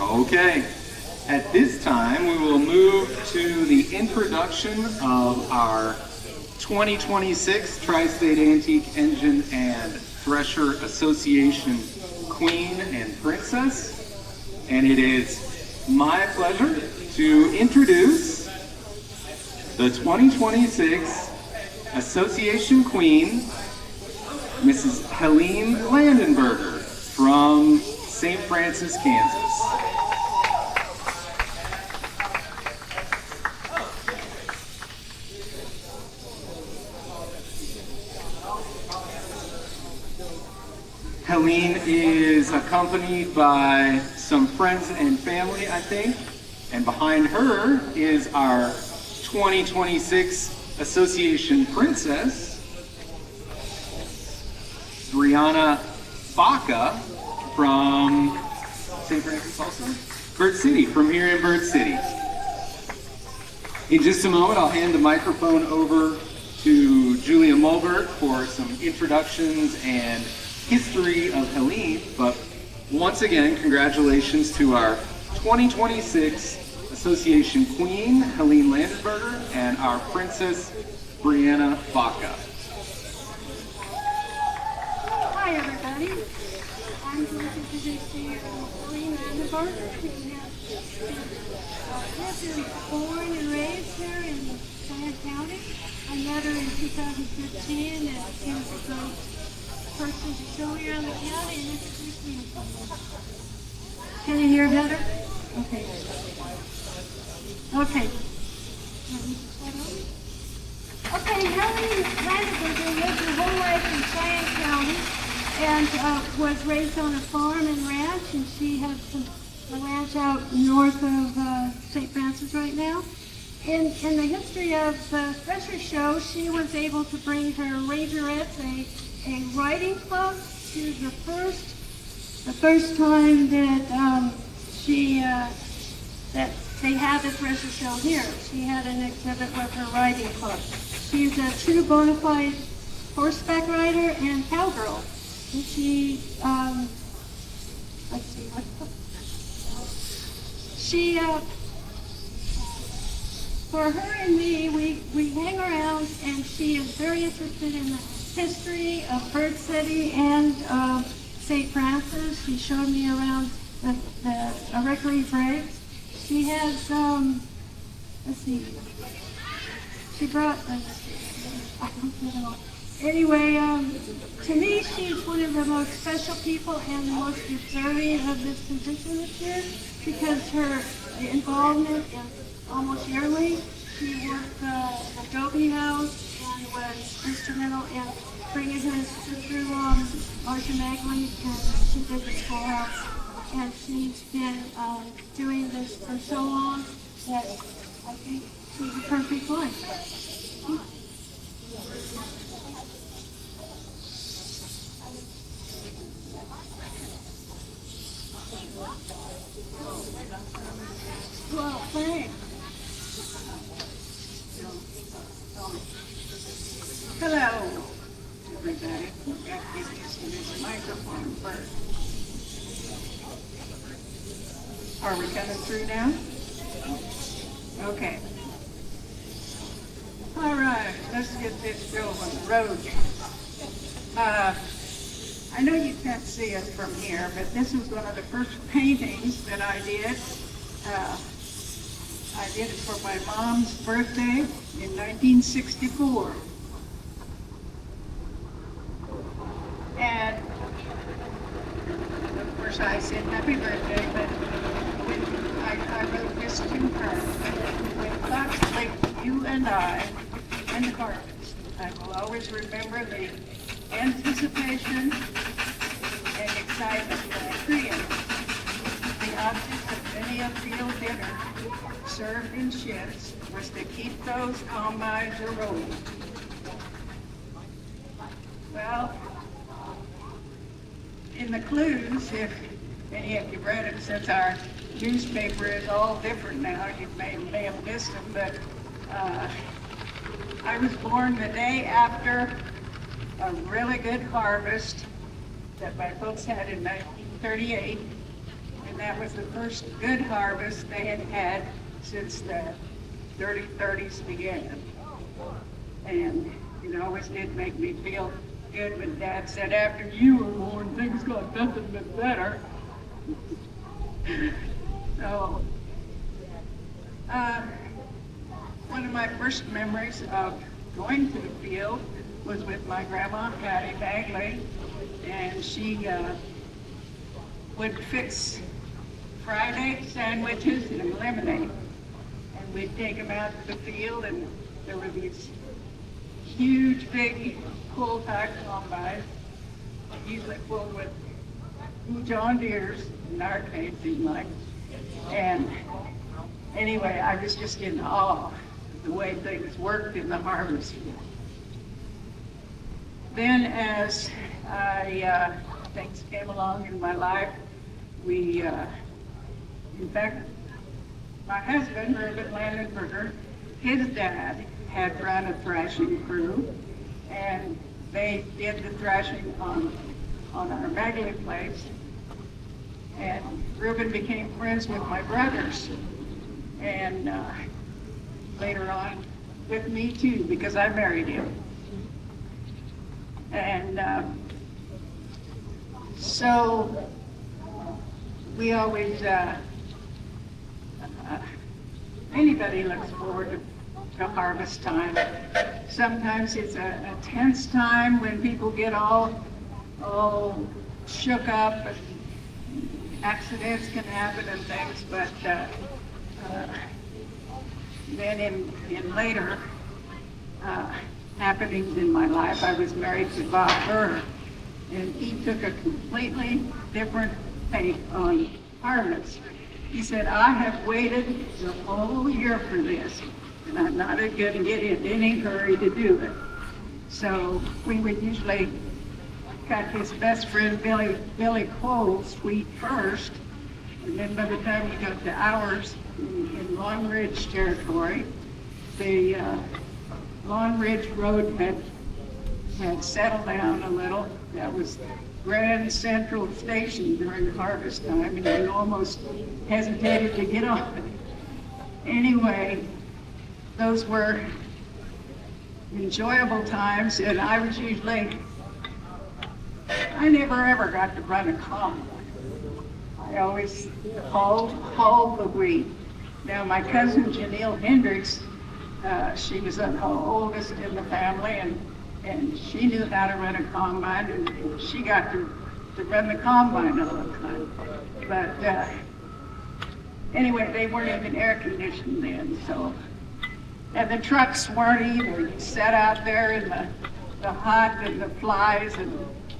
Okay. At this time, we will move to the introduction of our 2026 Tri-State Antique Engine and Thresher Association Queen and Princess. And it is my pleasure to introduce the 2026 Association Queen, Mrs. Helene Landenberger from St. Francis, Kansas. Helene is accompanied by some friends and family, I think, and behind her is our 2026 Association Princess, Bryanna Baca from St. Francis also? Bird City, from here in Bird City. In just a moment, I'll hand the microphone over to Julia Mulbert for some introductions and history of Helene, but once again, congratulations to our 2026 Association Queen, Helene Landenberger, and our Princess, Bryanna Baca. Hi everybody, I'm going to introduce you Helene Landenberger, who has been born and raised here in Bryan County. I met her in 2015 and she was a great person to show me around the county and introduce me to someone. Can you hear better? Okay. Okay. Okay, Helene Landenberger lived her whole life in Bryan County and was raised on a farm and ranch, and she has a ranch out north of St. Francis right now. In the history of the Thresher show, she was able to bring her Razorettes, a riding club, to the first time that that they had the Thresher show here. She had an exhibit with her riding club. She's a true bona fide horseback rider and cowgirl. And she, let's see, for her and me, we hang around, and she is very interested in the history of Bird City and St. Francis. She showed me around the Rickery Breaks. She has, let's see, she brought, anyway, to me, she's one of the most special people and the most deserving of this position this year, because her involvement is almost yearly. She worked the Adobe House and was instrumental in bringing her through Marcia Magley, and she did the schoolhouse. And she's been doing this for so long that I think she's a perfect one. Well, thanks. Hello, everybody. I've got to give this microphone first. Are we coming through now? Okay. All right, let's get this show on the road. I know you can't see it from here, but this is one of the first paintings that I did. I did it for my mom's birthday in 1964. And of course I said happy birthday, but I wrote this to her. With God's like you and I and the harvest, I will always remember the anticipation and excitement that I created. The object of many a field dinner served in shifts was to keep those combines a-rolling. Well, in the clues, if any of you read it, since our newspaper is all different now, you may have missed them, but I was born the day after a really good harvest that my folks had in 1938, and that was the first good harvest they had had since the 30s began. And it always did make me feel good when Dad said, after you were born, things got nothing but better. So, one of my first memories of going to the field was with my grandma, Patty Bagley, and she would fix fried egg sandwiches and lemonade. And we'd take them out to the field, and there were these huge, big pull-type combines, usually full with John Deeres, in our case, seemed like. And anyway, I was just in awe of the way things worked in the harvest field. Then as things came along in my life, in fact, my husband, Reuben Landenberger, his dad had run a thrashing crew, and they did the thrashing on our Bagley place. And Reuben became friends with my brothers, and later on with me too, because I married him. And so we always, anybody looks forward to harvest time. Sometimes it's a tense time when people get all shook up, and accidents can happen and things, but then in later happenings in my life, I was married to Baca, and he took a completely different take on harvest. He said, I have waited the whole year for this, and I'm not going to get in any hurry to do it. So we would usually cut his best friend Billy Cole's wheat first, and then by the time we got to ours in Long Ridge territory, the Long Ridge Road had settled down a little. That was Grand Central Station during harvest time, and we almost hesitated to get on it. Anyway, those were enjoyable times, and I never ever got to run a combine. I always hauled the wheat. Now my cousin Janelle Hendricks, she was the oldest in the family, and she knew how to run a combine, and she got to run the combine all the time. But anyway, they weren't even air conditioned then, so. And the trucks weren't either. You sat out there in the hot and the flies and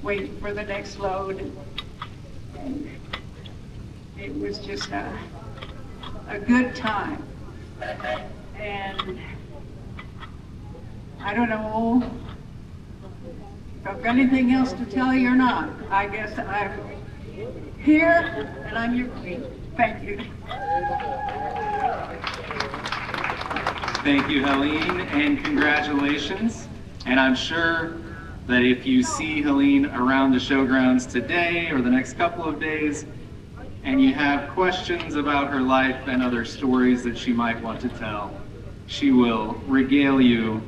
waiting for the next load. And it was just a good time. And I don't know if I've got anything else to tell you or not. I guess I'm here and I'm your queen. Thank you. Thank you, Helene, and congratulations. And I'm sure that if you see Helene around the showgrounds today or the next couple of days, and you have questions about her life and other stories that she might want to tell, she will regale you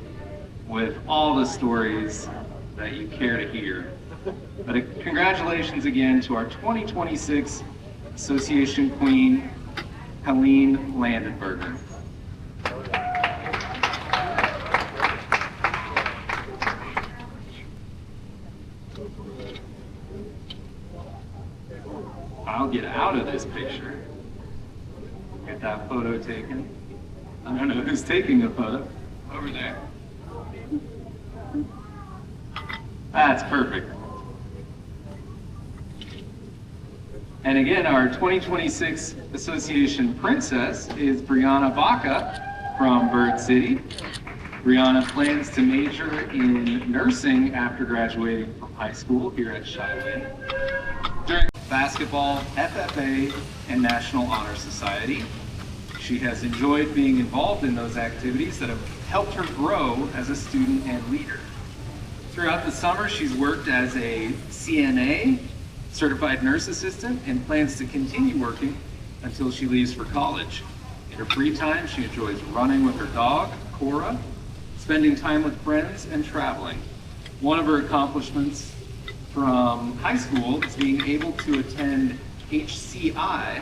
with all the stories that you care to hear. But congratulations again to our 2026 Association Queen, Helene Landenberger. I'll get out of this picture. Get that photo taken. I don't know who's taking the photo. Over there. That's perfect. And again, our 2026 Association Princess is Bryanna Baca from Bird City. Bryanna plans to major in nursing after graduating from high school here at Cheyenne. During basketball, FFA, and National Honor Society, she has enjoyed being involved in those activities that have helped her grow as a student and leader. Throughout the summer, she's worked as a CNA, certified nurse assistant, and plans to continue working until she leaves for college. In her free time, she enjoys running with her dog, Cora, spending time with friends, and traveling. One of her accomplishments from high school is being able to attend HCI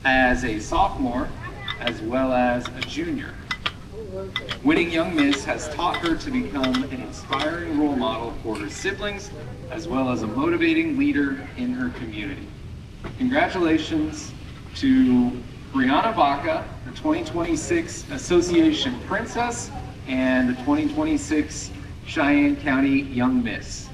as a sophomore as well as a junior. Winning Young Miss has taught her to become an inspiring role model for her siblings as well as a motivating leader in her community. Congratulations to Bryanna Baca, the 2026 Association Princess and the 2026 Cheyenne County Young Miss.